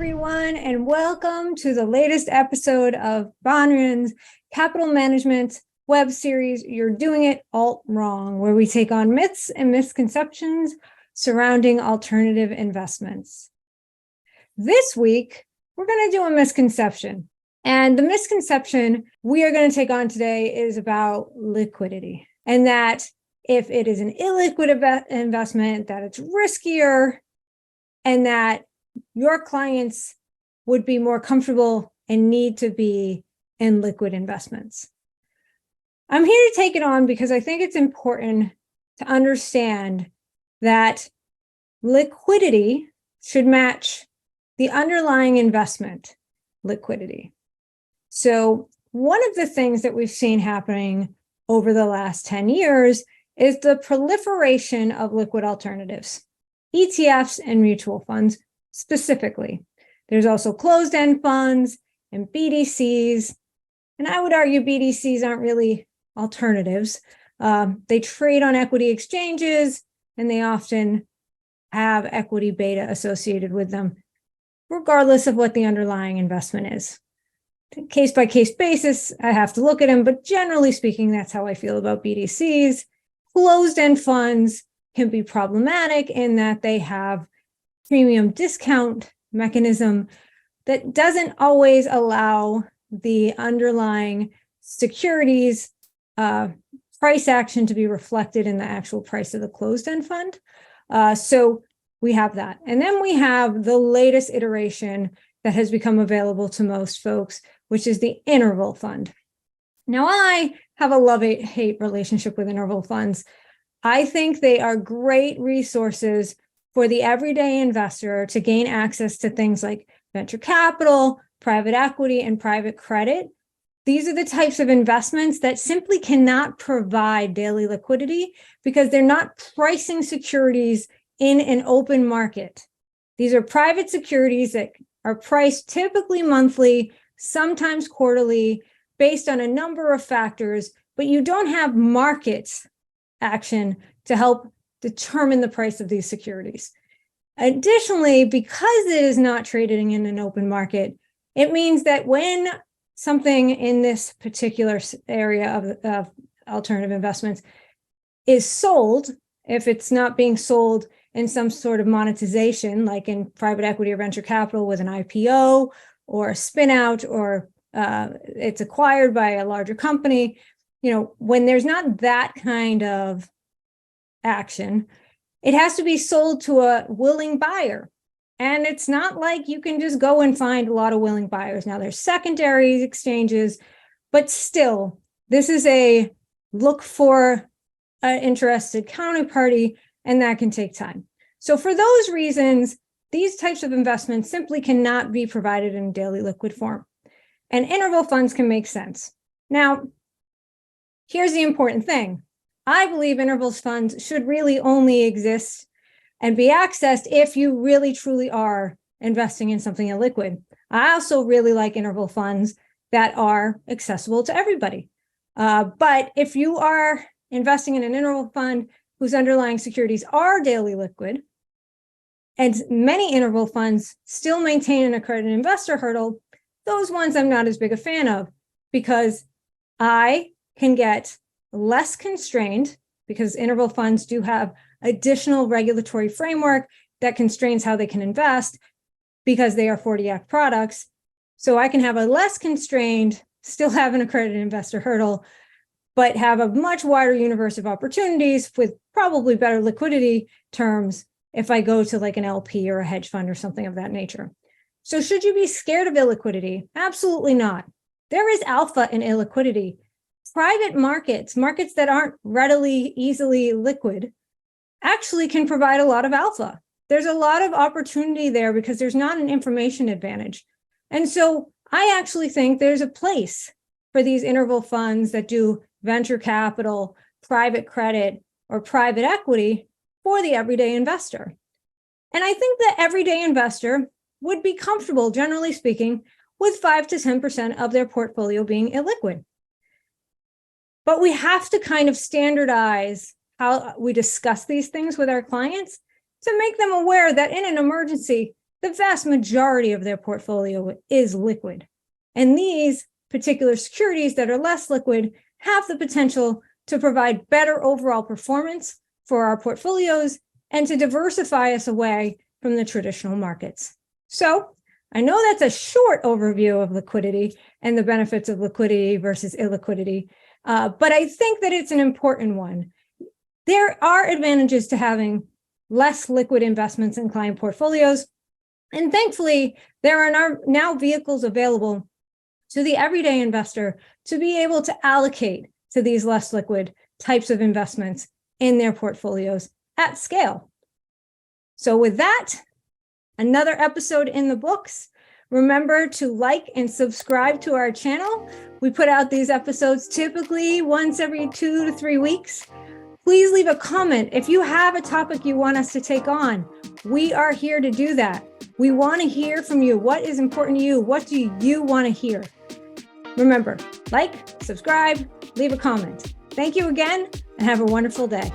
everyone, and welcome to the latest episode of Banrion's Capital Management web series, You're Doing It All Wrong, where we take on myths and misconceptions surrounding alternative investments. This week, we're going to do a misconception. And the misconception we are going to take on today is about liquidity, and that if it is an illiquid investment, that it's riskier, and that your clients would be more comfortable and need to be in liquid investments. I'm here to take it on because I think it's important to understand that liquidity should match the underlying investment liquidity. So one of the things that we've seen happening over the last 10 years is the proliferation of liquid alternatives, ETFs and mutual funds specifically. There's also closed-end funds and BDCs. And I would argue BDCs aren't really alternatives. They trade on equity exchanges, and they often have equity beta associated with them, regardless of what the underlying investment is. Case-by-case basis, I have to look at them, but generally speaking, that's how I feel about BDCs. Closed-end funds can be problematic in that they have premium discount mechanism that doesn't always allow the underlying securities price action to be reflected in the actual price of the closed-end fund. So we have that. And then we have the latest iteration that has become available to most folks, which is the interval fund. Now, I have a love-hate relationship with interval funds. I think they are great resources for the everyday investor to gain access to things like venture capital, private equity, and private credit. These are the types of investments that simply cannot provide daily liquidity because they're not pricing securities in an open market. These are private securities that are priced typically monthly, sometimes quarterly, based on a number of factors, but you don't have market action to help determine the price of these securities. Additionally, because it is not trading in an open market, it means that when something in this particular area of alternative investments is sold, if it's not being sold in some sort of monetization, like in private equity or venture capital with an IPO or a spin out, or it's acquired by a larger company, when there's not that kind of action, it has to be sold to a willing buyer. And it's not like you can just go and find a lot of willing buyers. Now, there's secondary exchanges, but still, this is a look for an interested counterparty, and that can take time. So for those reasons, these types of investments simply cannot be provided in daily liquid form. And interval funds can make sense. Now, here's the important thing. I believe intervals funds should really only exist and be accessed if you really truly are investing in something illiquid. I also really like interval funds that are accessible to everybody. But if you are investing in an interval fund whose underlying securities are daily liquid, and many interval funds still maintain an accredited investor hurdle, those ones I'm not as big a fan of, because I can get less constrained, because interval funds do have additional regulatory framework that constrains how they can invest because they are 40 Act products. So I can have a less constrained, still have an accredited investor hurdle, but have a much wider universe of opportunities with probably better liquidity terms if I go to like an LP or a hedge fund or something of that nature. So should you be scared of illiquidity? Absolutely not. There is alpha in illiquidity. Private markets that aren't readily, easily liquid, actually can provide a lot of alpha. There's a lot of opportunity there because there's not an information advantage. And so I actually think there's a place for these interval funds that do venture capital, private credit, or private equity for the everyday investor. And I think the everyday investor would be comfortable, generally speaking, with 5 to 10% of their portfolio being illiquid. But we have to kind of standardize how we discuss these things with our clients to make them aware that in an emergency, the vast majority of their portfolio is liquid. And these particular securities that are less liquid have the potential to provide better overall performance for our portfolios and to diversify us away from the traditional markets. So I know that's a short overview of liquidity and the benefits of liquidity versus illiquidity, but I think that it's an important one. There are advantages to having less liquid investments in client portfolios, and thankfully, there are now vehicles available to the everyday investor to be able to allocate to these less liquid types of investments in their portfolios at scale. So with that, another episode in the books. Remember to like and subscribe to our channel. We put out these episodes typically once every 2 to 3 weeks. Please leave a comment if you have a topic you want us to take on. We are here to do that. We want to hear from you. What is important to you? What do you want to hear? Remember, like, subscribe, leave a comment. Thank you again, and have a wonderful day.